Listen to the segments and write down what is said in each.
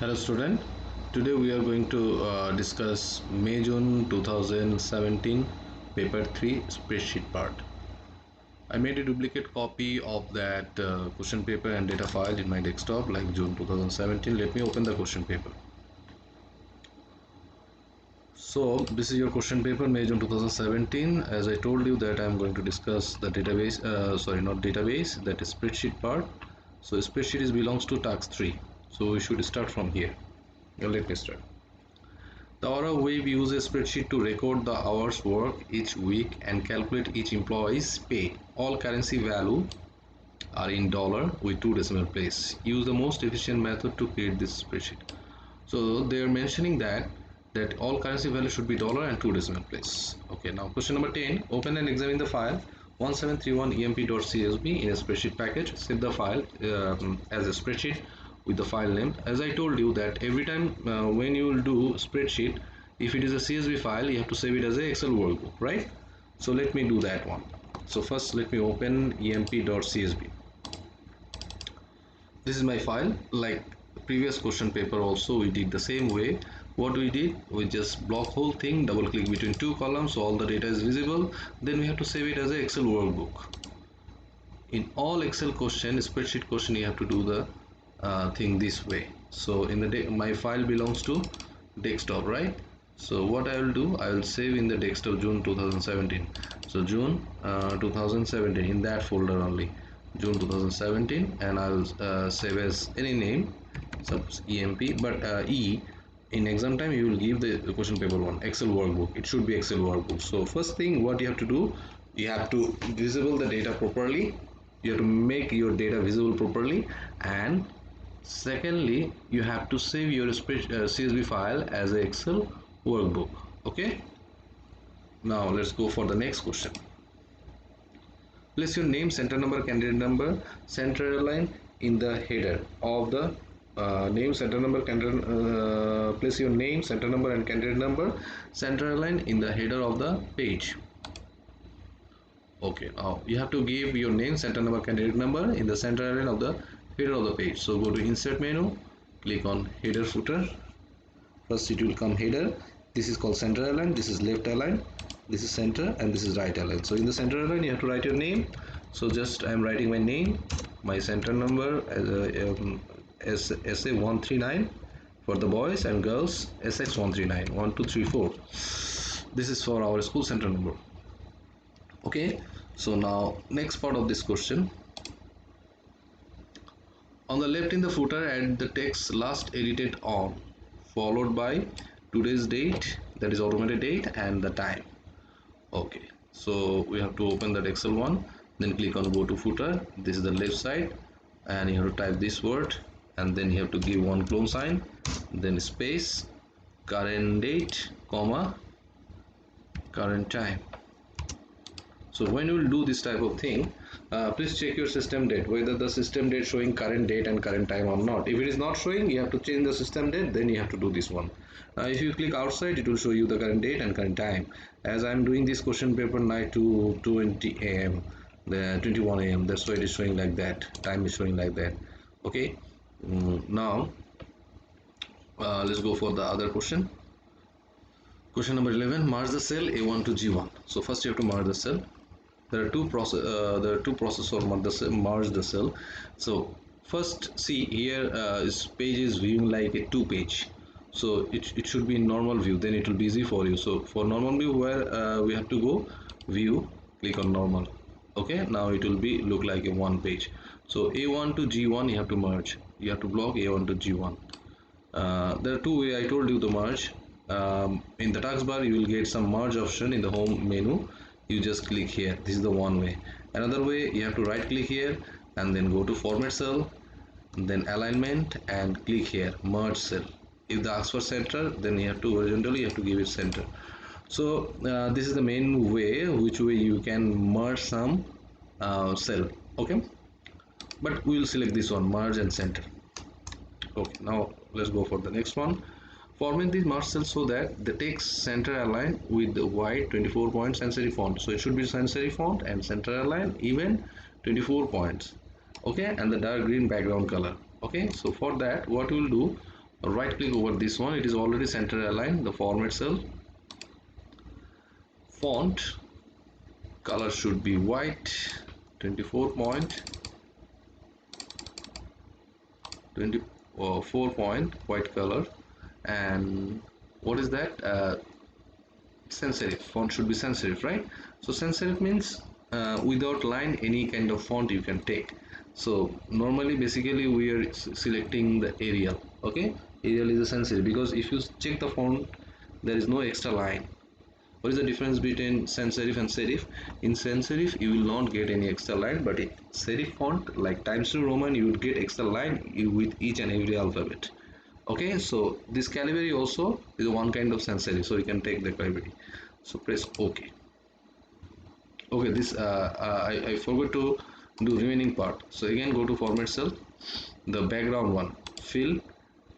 Hello student, today we are going to discuss May-June 2017 paper 3 spreadsheet part. I made a duplicate copy of that question paper and data file in my desktop like June 2017. Let me open the question paper. So this is your question paper May-June 2017. As I told you that I am going to discuss the database, that is spreadsheet part. So spreadsheet belongs to task 3. So we should start from here. Now let me start. The Aura Wave uses a spreadsheet to record the hours worked each week and calculate each employee's pay. All currency value are in dollar with 2 decimal places. Use the most efficient method to create this spreadsheet. So they are mentioning that all currency value should be dollar and 2 decimal places. Okay, now question number 10. Open and examine the file 1731emp.csv in a spreadsheet package. Save the file as a spreadsheet with the file name. As I told you that every time when you will do spreadsheet, if it is a CSV file, you have to save it as a Excel workbook, right? So let me do that one. So first let me open emp.csv. This is my file. Like previous question paper also, we did the same way. What we did, we just block whole thing, double click between two columns so all the data is visible. Then we have to save it as a Excel workbook. In all Excel question, spreadsheet question, you have to do the thing this way. So in the my file belongs to desktop, right? So what I will do, I will save in the desktop June 2017. So June 2017 in that folder only, June 2017, and I will save as any name, suppose EMP, but E in exam time you will give the question paper one, Excel workbook. It should be Excel workbook. So first thing what you have to do, you have to visible the data properly. You have to make your data visible properly, and secondly you have to save your CSV file as a Excel workbook. Okay, now let's go for the next question. Place your name, center number, candidate number, center line in the header of the name, center number, candidate. Place your name, center number, and candidate number, center line in the header of the page. Okay, now you have to give your name, center number, candidate number in the center line of the header of the page. So go to insert menu, click on header footer. First it will come header. This is called center align, this is left align, this is center, and this is right align. So in the center align you have to write your name. So just I am writing my name, my center number as SA139 for the boys, and girls SX139 1 2 3 4. This is for our school center number. Okay, so now next part of this question. On the left in the footer, add the text last edited on, followed by today's date, that is automated date, and the time. Okay, so we have to open that Excel one, then click on go to footer. This is the left side, and you have to type this word, and then you have to give one clone sign, then space, current date, comma, current time. So when you will do this type of thing, please check your system date, whether the system date showing current date and current time or not. If it is not showing, you have to change the system date, then you have to do this one. If you click outside, it will show you the current date and current time. As I am doing this question paper night to 20 AM, the 21 AM, that's why it is showing like that, time is showing like that. Okay, now let's go for the other question. Question number 11, merge the cell A1 to G1. So first you have to merge the cell. There are two processes for merge the cell. So first, see here is page is viewing like a 2 page. So it should be in normal view, then it will be easy for you. So for normal view, where we have to go view, click on normal. Okay, now it will be look like a 1 page. So A1 to G1 you have to merge. You have to block A1 to G1. There are two ways I told you to merge. In the taskbar you will get some merge option in the home menu. You just click here. This is the one way. Another way, you have to right click here and then go to format cell, then alignment, and click here merge cell. If the asks for center, then you have to horizontally you have to give it center. So this is the main way which way you can merge some cell. Okay, but we will select this one, merge and center. Okay, now let's go for the next one. Format this merge cell so that the text center align with the white 24 point sans serif font. So it should be sans serif font and center align even 24 points. Okay, and the dark green background color. Okay, so for that what we will do, Right click over this one, it is already center aligned, the format cell. Font color should be white, 24 point 24 point white color. And what is that? Sans serif. Font should be sans serif, right? So sans serif means without line any kind of font you can take. So normally basically we are selecting the Arial. Okay, Arial is a sans serif, because if you check the font there is no extra line. What is the difference between sans serif and serif? In sans serif you will not get any extra line, but in serif font like Times New Roman you would get extra line with each and every alphabet. Okay, so this Calibri also is one kind of sans serif, so you can take the Calibri. So press OK. Okay, this I forgot to do remaining part. So again go to format cell, the background one, fill.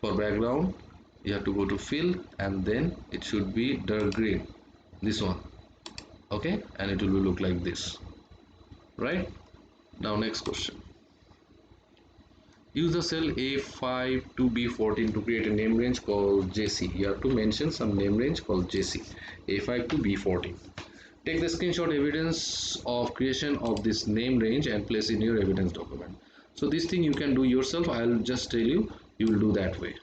For background you have to go to fill, and then it should be dark green, this one. Okay, and it will look like this, right? Now next question. Use the cell A5 to B14 to create a name range called JC. You have to mention some name range called JC, A5 to B14. Take the screenshot evidence of creation of this name range and place in your evidence document. So this thing you can do yourself. I'll just tell you, you will do that way.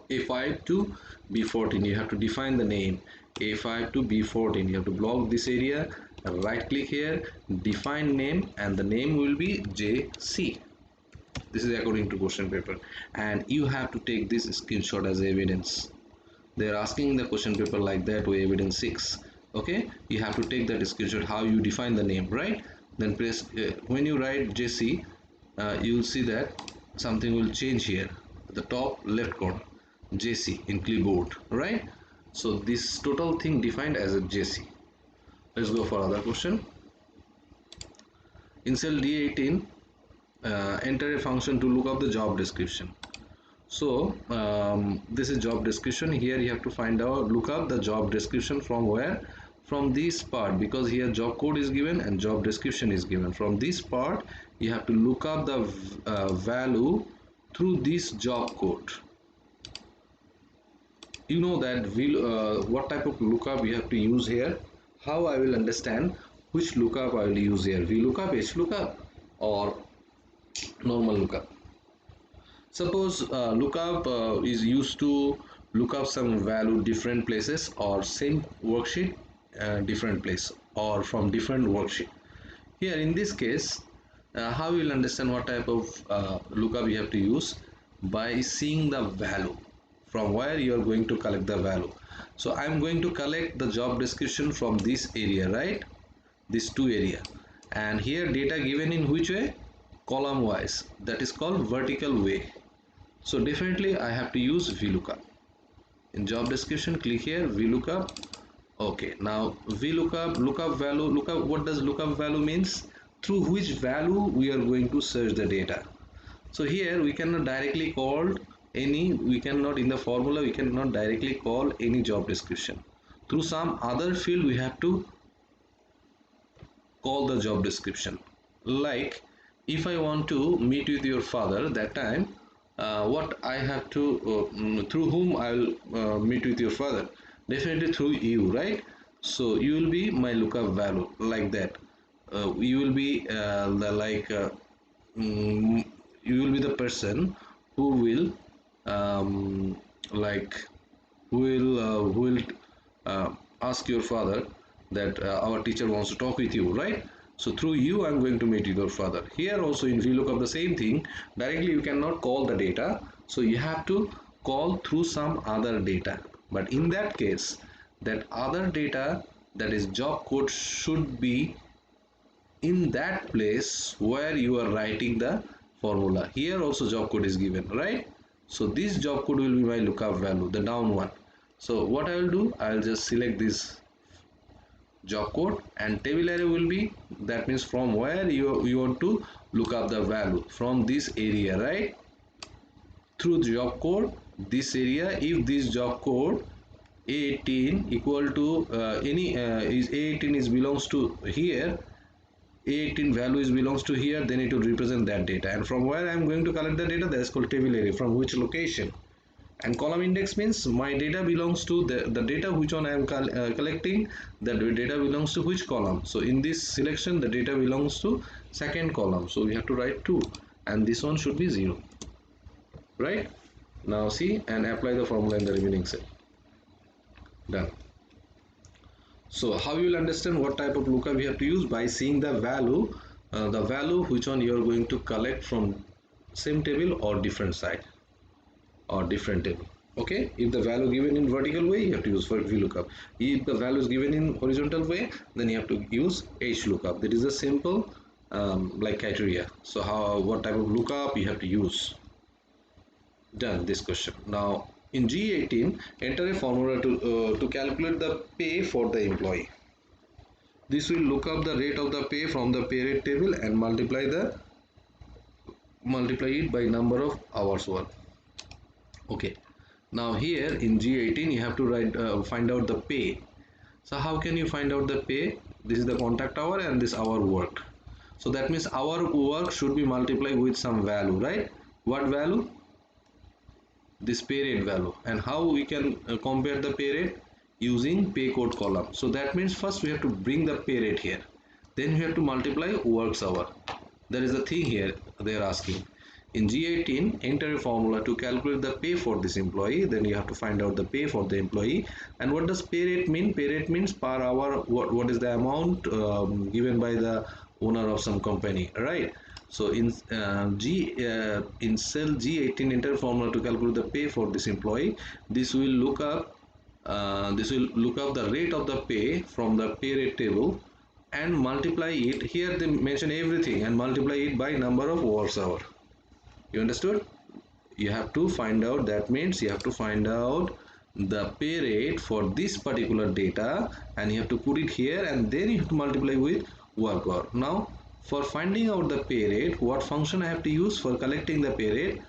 A5 to B14, you have to define the name. A5 to B14, you have to block this area, right click here, define name, and the name will be JC. This is according to question paper, and you have to take this screenshot as evidence. They are asking the question paper like that way, evidence 6. Okay, you have to take that screenshot how you define the name, right? Then press when you write JC, you will see that something will change here at the top left corner, JC in clipboard, right? So this total thing defined as a JC. Let's go for other question. In cell D18, enter a function to look up the job description. So this is job description. Here you have to find out, look up the job description from where? From this part, because here job code is given and job description is given. From this part you have to look up the value through this job code. You know that what type of lookup you have to use here. How I will understand which lookup I will use here, VLOOKUP, HLOOKUP, or normal lookup. Suppose lookup is used to look up some value different places, or same worksheet different place, or from different worksheet. Here in this case, how you will understand what type of lookup you have to use? By seeing the value from where you are going to collect the value. So I am going to collect the job description from this area, right? This two area, and here data given in which way? Column wise, that is called vertical way. So definitely I have to use VLOOKUP. In job description, click here, VLOOKUP. Okay, now VLOOKUP, lookup value, lookup, what does lookup value means? Through which value we are going to search the data. So here we cannot directly call any, we cannot in the formula, we cannot directly call any job description. Through some other field we have to call the job description. Like if I want to meet with your father, that time what I have to through whom I will meet with your father? Definitely through you, right? So you will be my lookup value, like that. You will be mm, you will be the person who will like who will ask your father that our teacher wants to talk with you, right? So through you I'm going to meet your father. Here also in VLOOKUP the same thing, directly you cannot call the data, so you have to call through some other data. But in that case, that other data, that is job code, should be in that place where you are writing the formula. Here also job code is given, right? So this job code will be my lookup value, the down one. So what I will do, I will just select this job code, and table array will be, that means from where you want to look up the value, from this area, right? Through job code, this area, if this job code A18 equal to any is A18 is belongs to here, A18 value is belongs to here, then it will represent that data. And from where I am going to collect the data, that is called table array, from which location. And column index means my data belongs to the data which one I am collecting, that data belongs to which column. So in this selection, the data belongs to second column, so we have to write 2, and this one should be 0, right? Now see and apply the formula in the remaining cell. Done. So how you will understand what type of lookup we have to use? By seeing the value which one you are going to collect from same table or different side or different table. Okay, if the value given in vertical way, you have to use for VLOOKUP. If the value is given in horizontal way, then you have to use HLOOKUP. That is a simple like criteria. So what type of lookup you have to use? Done this question. Now in G18, enter a formula to calculate the pay for the employee. This will look up the rate of the pay from the pay rate table and multiply it by number of hours worked. Okay, now here in G18 you have to find out the pay. So how can you find out the pay? This is the contact hour and this hour worked. So that means our work should be multiplied with some value, right? What value? This pay rate value. And how we can compare the pay rate? Using pay code column. So that means first we have to bring the pay rate here, then we have to multiply works hour. That is the thing here they are asking. In G18, enter a formula to calculate the pay for this employee. Then you have to find out the pay for the employee. And what does pay rate mean? Pay rate means per hour. What is the amount given by the owner of some company, right? So in in cell G18, enter formula to calculate the pay for this employee. This will look up the rate of the pay from the pay rate table and multiply it. Here they mention everything and multiply it by number of works hour. You understood? You have to find out, that means you have to find out the pay rate for this particular data and you have to put it here and then you have to multiply with work hour. Now for finding out the pay rate, what function I have to use for collecting the pay rate?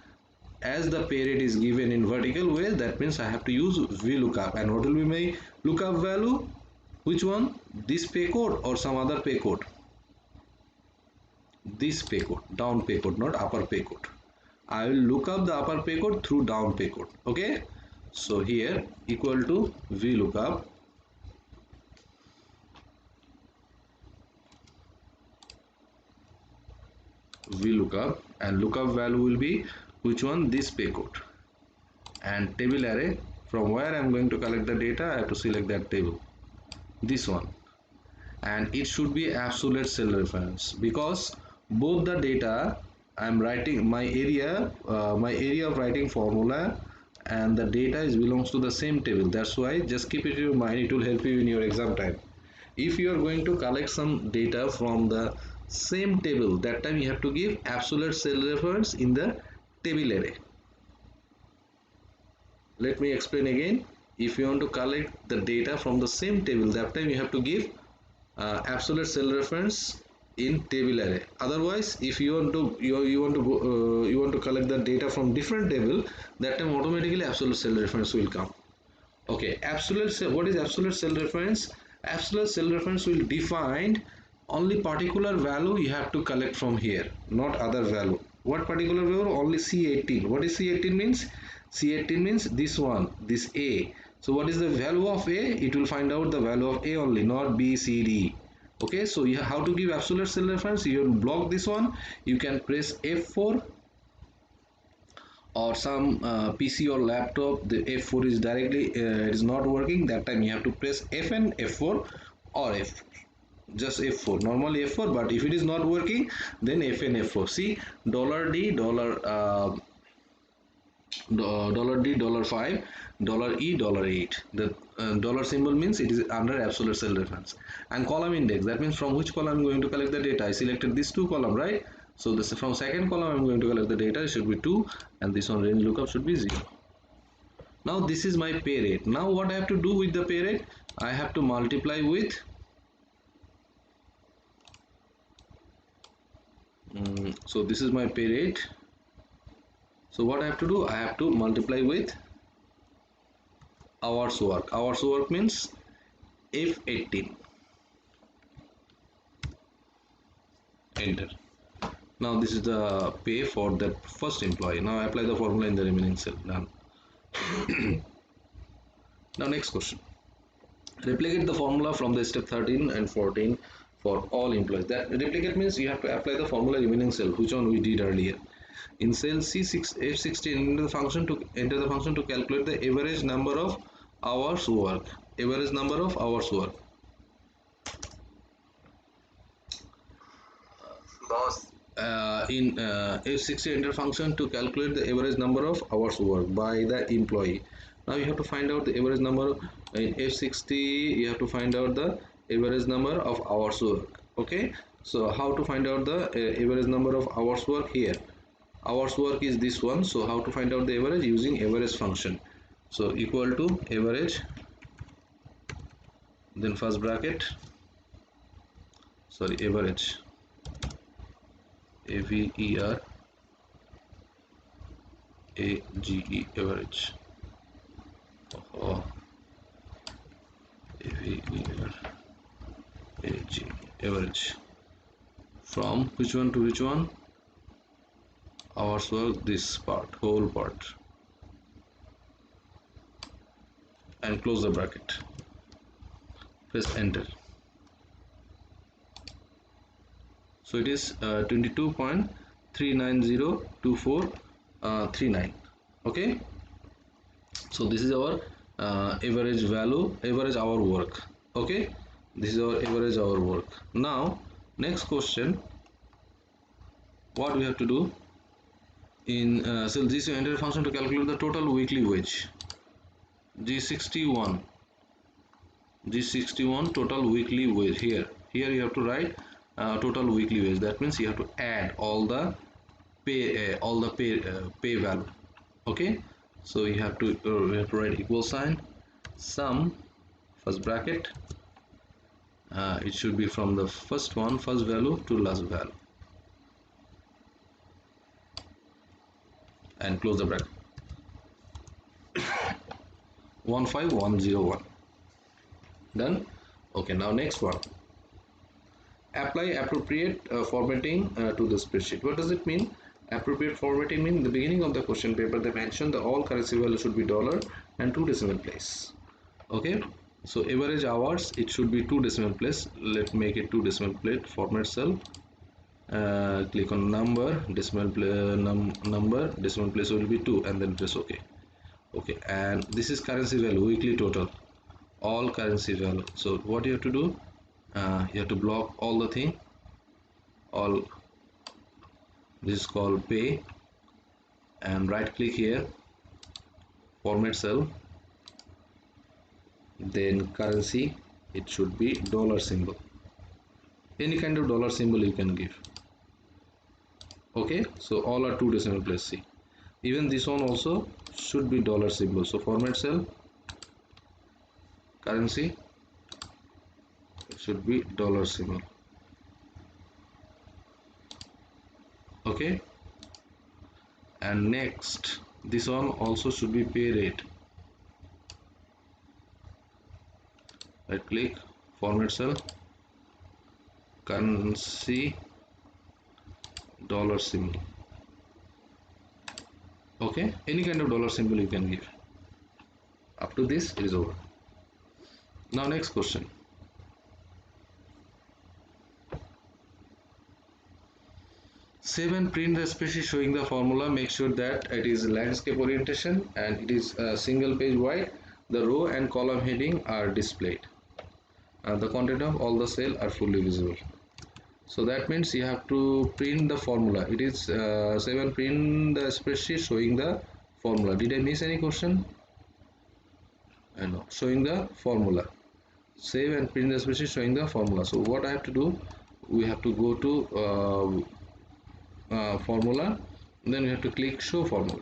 As the pay rate is given in vertical way, that means I have to use VLOOKUP. And what will be my lookup value? Which one? This pay code or some other pay code? This pay code, down pay code, not upper pay code. I will look up the upper pay code through down pay code. Okay, so here equal to VLOOKUP and lookup value will be which one? This pay code. And table array, from where I am going to collect the data, I have to select that table, this one, and it should be absolute cell reference because both the data I am writing my area of writing formula and the data belongs to the same table. That's why just keep it in your mind, it will help you in your exam time. If you are going to collect some data from the same table, that time you have to give absolute cell reference in the table array. Let me explain again. If you want to collect the data from the same table, that time you have to give absolute cell reference in table array. Otherwise, if you want to you want to collect the data from different table, that time automatically absolute cell reference will come. Okay, what is absolute cell reference? Absolute cell reference will define only particular value you have to collect from here, not other value. What particular value? Only C18. What is C18 means? C18 means this one, this A. So what is the value of A? It will find out the value of A only, not B, C, D. Okay, so you how to give absolute cell reference? You will block this one. You can press F4, or some PC or laptop the F4 is directly it is not working. That time you have to press Fn, F4 or F4. Just F4, normally F4, but if it is not working, then Fn, F4. See, $D, $D, $5, $E, $8. The dollar symbol means it is under absolute cell reference. And column index, that means from which column I'm going to collect the data. I selected these two column, right? So this from second column I'm going to collect the data. It should be 2, and this one range lookup should be 0. Now this is my pay rate. Now what I have to do with the pay rate? I have to multiply with so this is my pay rate. So what I have to do? I have to multiply with hours work. Hours work means F18. enter. Now this is the pay for that first employee. Now apply the formula in the remaining cell. Done. Now next question. Replicate the formula from the step 13 and 14 for all employees. That replicate means you have to apply the formula remaining cell, which one we did earlier. In cell C6 F16, enter the function to calculate the average number of hours work. Average number of hours work. Boss. In F60, enter function to calculate the average number of hours work by the employee. Now you have to find out the average number. In F60 you have to find out the average number of hours work. Okay, so how to find out the average number of hours work? Here hours work is this one, so how to find out the average? Using average function. So equal to average, then first bracket, sorry, average, AVER AGE, average. Oh, AVER AGE, average. From which one to which one? Hours work, this part, whole part, and close the bracket. Press enter. So it is 22.3902439. Okay, so this is our average value, average hour work. Okay, this is our average hour work. Now next question, what we have to do? In so this enter function to calculate the total weekly wage. G61 total weekly wage. Here you have to write total weekly wage. That means you have to add all the pay pay value. Okay, so you have to write equal sign sum, first bracket, it should be from the first value to last value, and close the bracket. 15101. Done. Okay, now next one, apply appropriate formatting to the spreadsheet. What does it mean? Appropriate formatting means in the beginning of the question paper they mentioned the all currency value should be dollar and 2 decimal place. Okay, so average hours, it should be 2 decimal place. Let's make it 2 decimal place. Format cell, click on number, decimal place will be 2, and then press OK. Okay, and this is currency value, weekly total, all currency value. So what you have to do, you have to block all the thing, all. This is called pay, and right click here, format cell, then currency, it should be dollar symbol, any kind of dollar symbol you can give. Okay, so all are 2 decimal place. See, even this one also should be dollar symbol. So format cell, currency, it should be dollar symbol. Okay, and next this one also should be pay rate. Right click, format cell, currency, dollar symbol. Okay, any kind of dollar symbol you can give. Up to this it is over. Now next question, save and print the spreadsheet showing the formula. Make sure that it is landscape orientation and it is single page wide. The row and column heading are displayed. The content of all the cell are fully visible. So that means you have to print the formula. It is save and print the spreadsheet showing the formula. Did I miss any question? I know, showing the formula. Save and print the spreadsheet showing the formula. So what I have to do, we have to go to formula, then we have to click show formula.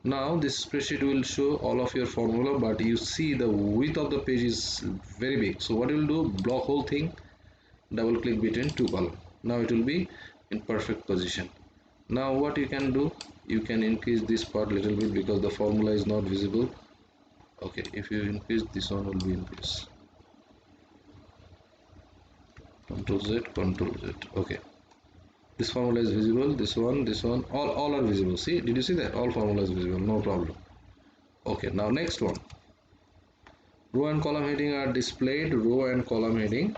Now this spreadsheet will show all of your formula, but you see the width of the page is very big. So what you will do, block whole thing, double click between 2 columns. Now it will be in perfect position. Now what you can do, you can increase this part little bit because the formula is not visible. Okay, if you increase, this one will be increased. Control Z, Control Z. Okay, This formula is visible, this one, all are visible. See, did you see that? All formula is visible, no problem. Okay, now next one. Row and column heading are displayed. Row and column heading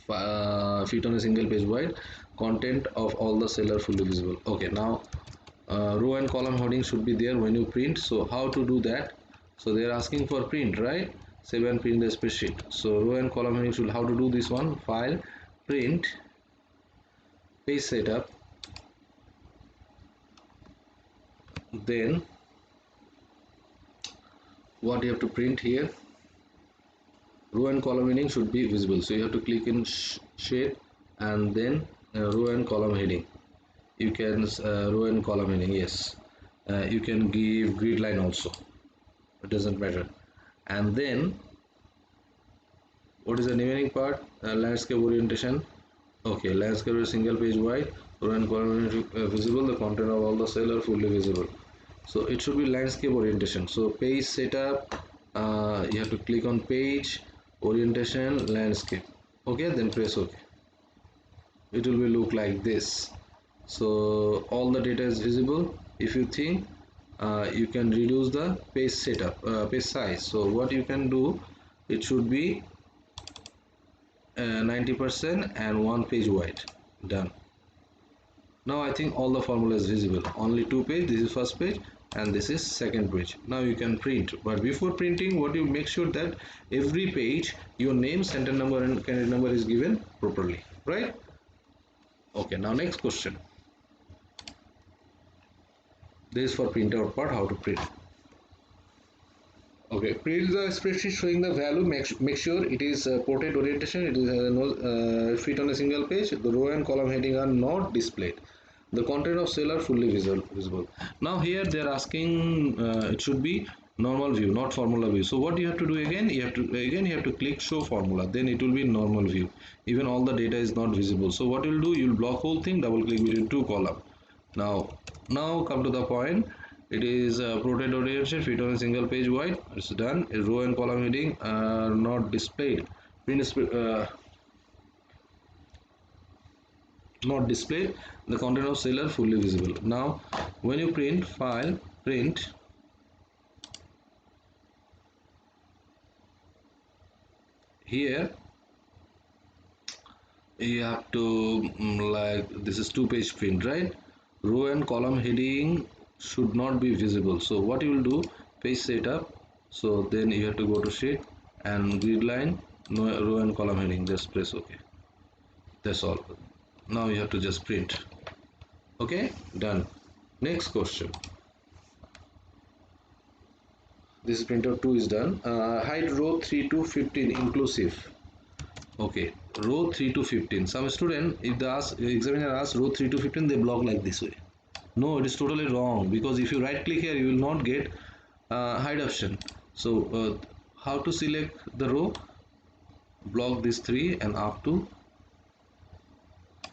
fit on a single page wide. Content of all the cell are fully visible. Okay, now row and column heading should be there when you print. So how to do that? So they are asking for print, right? Save and print the spreadsheet. So row and column heading should, how to do this one? File, print, page setup, then what you have to print here, row and column heading should be visible. So you have to click in shade and then row and column heading. You can row and column heading, yes. You can give grid line also, it doesn't matter. And then what is the remaining part? Landscape orientation. Okay, landscape is single page wide, row and column visible, the content of all the cell are fully visible. So it should be landscape orientation. So page setup, you have to click on page orientation, landscape. Okay, then press OK. It will be look like this. So all the data is visible. If you think you can reduce the page setup, page size. So what you can do, it should be 90% and one page wide. Done. Now I think all the formula is visible. Only two page. This is first page and this is second page. Now you can print, but before printing, what you make sure that every page your name, center number and candidate number is given properly, right? Okay, now next question. This is for printout part, how to print. Okay, print the spreadsheet showing the value. Make sure it is portrait orientation. It is no fit on a single page. The row and column heading are not displayed. The content of cell are fully visible. Now here they are asking it should be normal view, not formula view. So what you have to do again? You have to click show formula. Then it will be normal view. Even all the data is not visible. So what you'll do? You'll block whole thing. Double click between two column. Now come to the point. It is portrait orientation, fit on a single page wide. It's done. A row and column heading are not displayed. Not displayed. The content of cell are fully visible. Now when you print, file, print, here you have to like this is two page print, right? Row and column heading should not be visible. So what you will do, page setup. So then you have to go to sheet and grid line, no row and column heading, just press OK. That's all. Now you have to just print. Okay, done. Next question. This printout 2 is done. Hide row 3 to 15 inclusive. Okay, row 3 to 15. Some student, if the examiner asks row 3 to 15, they block like this way. No, it is totally wrong, because if you right click here, you will not get hide option. So how to select the row? Block this 3 and up to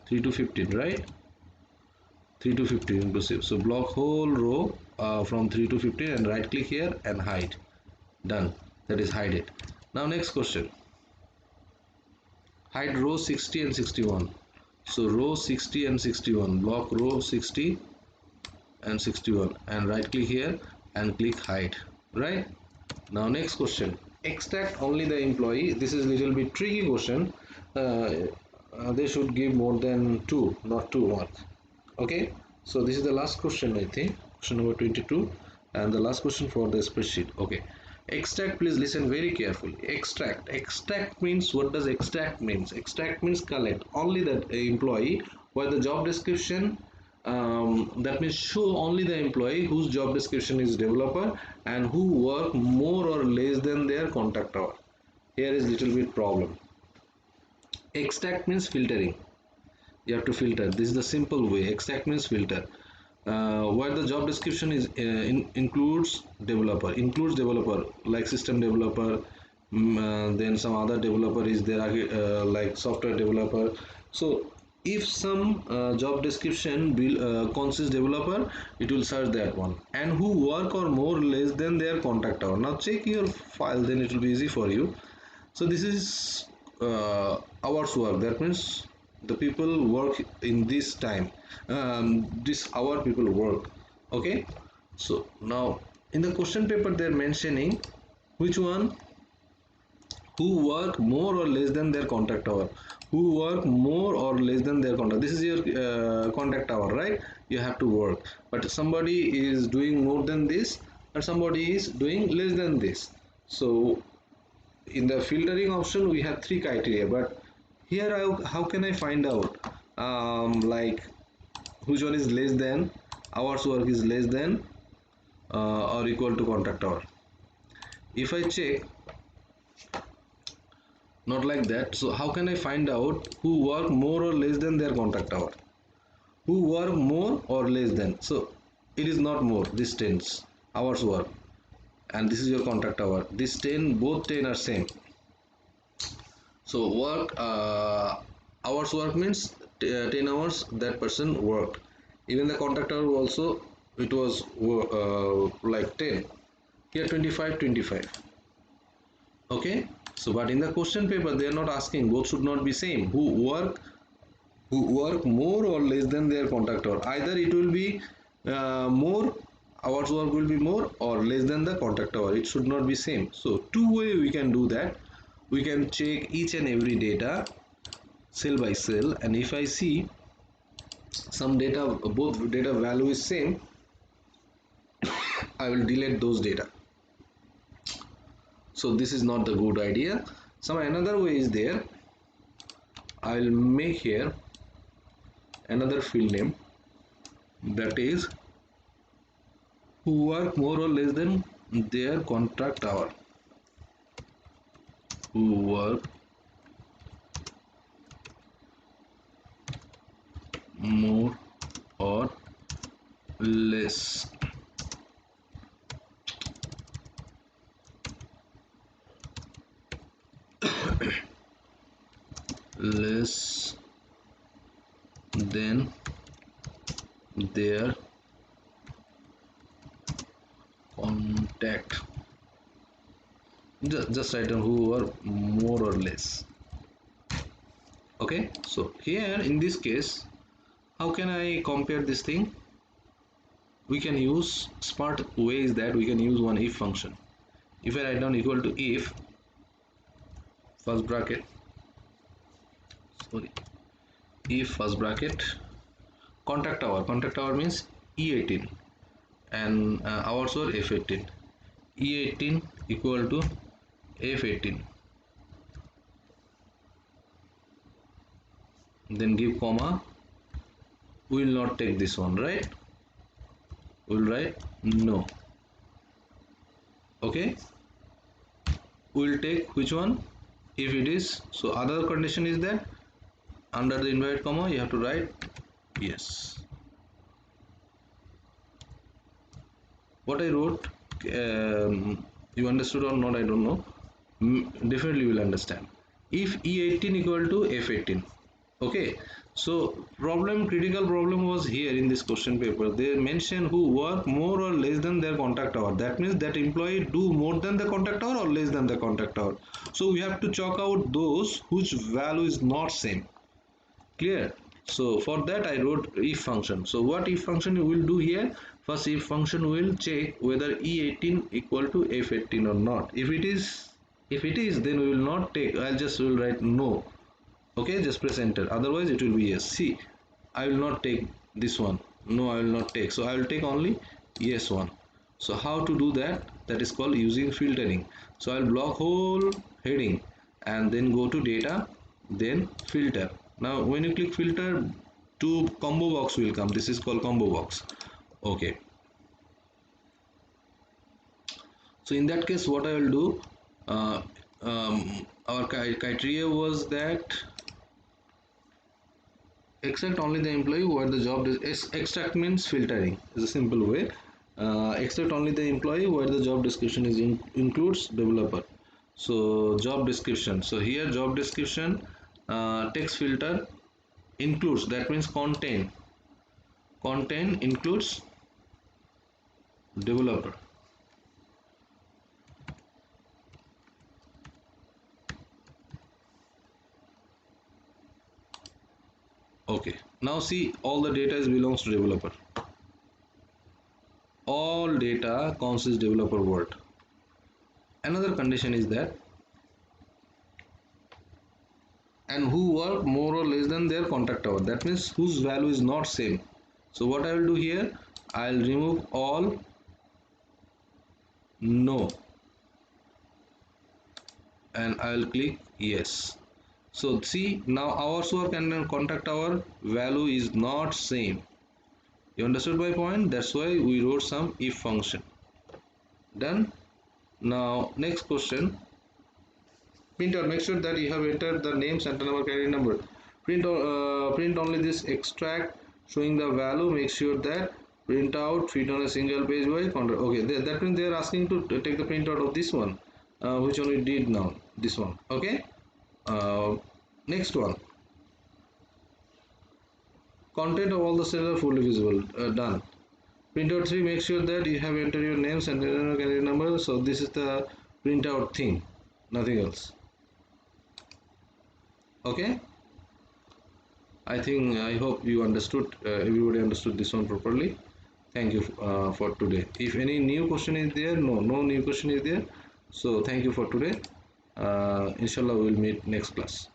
3 to 15, right? 3 to 15 inclusive. So block whole row from 3 to 15 and right click here and hide. Done. That is hide it. Now next question. Hide row 60 and 61. So row 60 and 61. Block row 60 and 61 and right click here and click hide. Right. Now next question. Extract only the employee. This is little bit tricky question. They should give more than 2, not 2 marks. Okay, so this is the last question, I think, question number 22, and the last question for the spreadsheet. Okay, extract, please listen very carefully. Extract means, what does extract means? Extract means collect only that employee where the job description, that means show only the employee whose job description is developer and who work more or less than their contact hour. Here is little bit problem. Extract means filtering. You have to filter. This is the simple way. Extract means filter. Where the job description is includes developer like system developer, then some other developer is there, like software developer. So if some job description will consists developer, it will search that one, and who work or more or less than their contact hour. Now check your file, then it will be easy for you. So this is hours work, that means the people work in this time, this hour people work. Okay, so now in the question paper they're mentioning which one, who work more or less than their contract hour, who work more or less than their contract, this is your contract hour, right? You have to work, but somebody is doing more than this and somebody is doing less than this. So in the filtering option we have three criteria, but here how can I find out like which one is less than, hours work is less than or equal to contract hour? If I check, not like that. So how can I find out who work more or less than their contract hour? Who work more or less than? So it is not more, this 10 hours work, and this is your contract hour. This 10, both 10 are same. So work hours work means 10 hours that person worked. Even the contract hour also, it was like 10. Here 25, 25. Okay, so but in the question paper they are not asking, both should not be same. Who work more or less than their contract hour, either it will be more, hours work will be more or less than the contract hour, it should not be same. So two way we can do that. We can check each and every data cell by cell, and if I see some data, both data value is same, I will delete those data. So this is not the good idea. Some another way is there. I will make here another field name, that is who work more or less than their contract hour. Who work more or less less than their contact. Just write down who are more or less. Okay, so here in this case, how can I compare this thing? We can use smart ways, that we can use one if function. If I write down equal to if, first bracket, sorry, if first bracket, contract hour means E18 and hours were F18. E18 equal to F18, then give comma. We will not take this one, right? We will write no. Okay, we will take which one? If it is, so other condition is that under the inverted comma you have to write yes. What I wrote, you understood or not, I don't know. Definitely you will understand. If E18 equal to F18, okay, so critical problem was here in this question paper. They mention who work more or less than their contract hour. That means that employee do more than the contract hour or less than the contract hour. So we have to chalk out those whose value is not same. Clear? So for that I wrote if function. So what if function you will do here? First if function will check whether E18 equal to F18 or not. If it is, then we will not take. I'll just will write no. Okay, just press enter. Otherwise it will be yes. See, I will not take this one. No, I will not take. So I will take only yes one. So how to do that? That is called using filtering. So I'll block whole heading and then go to data, then filter. Now when you click filter, two combo box will come. This is called combo box. Okay, so in that case what I will do, uh, our criteria was that extract only the employee where the job is. Extract means filtering is a simple way. Extract only the employee where the job description is includes developer. So job description, so here job description, text filter includes, that means content includes developer. Okay, now see, all the data is belongs to developer. All data consists developer word. Another condition is that and who work more or less than their contract hour, that means whose value is not same. So what I will do here, I'll remove all no and I'll click yes. So see, now hours work and contract hour value is not same. You understood my point? That's why we wrote some if function. Done. Now next question, print out, make sure that you have entered the name, center number, carrier number. Print only this extract showing the value. Make sure that print out fit on a single page by contract. Okay, that means they are asking to take the printout of this one, which one we did now, this one. Okay. Next one, content of all the cells are fully visible. Done. Printout 3, make sure that you have entered your name, center number, carrier number. So this is the printout thing, nothing else. Okay. I hope you understood, everybody understood this one properly. Thank you for today. If any new question is there, no new question is there. So thank you for today. Inshallah, we'll meet next class.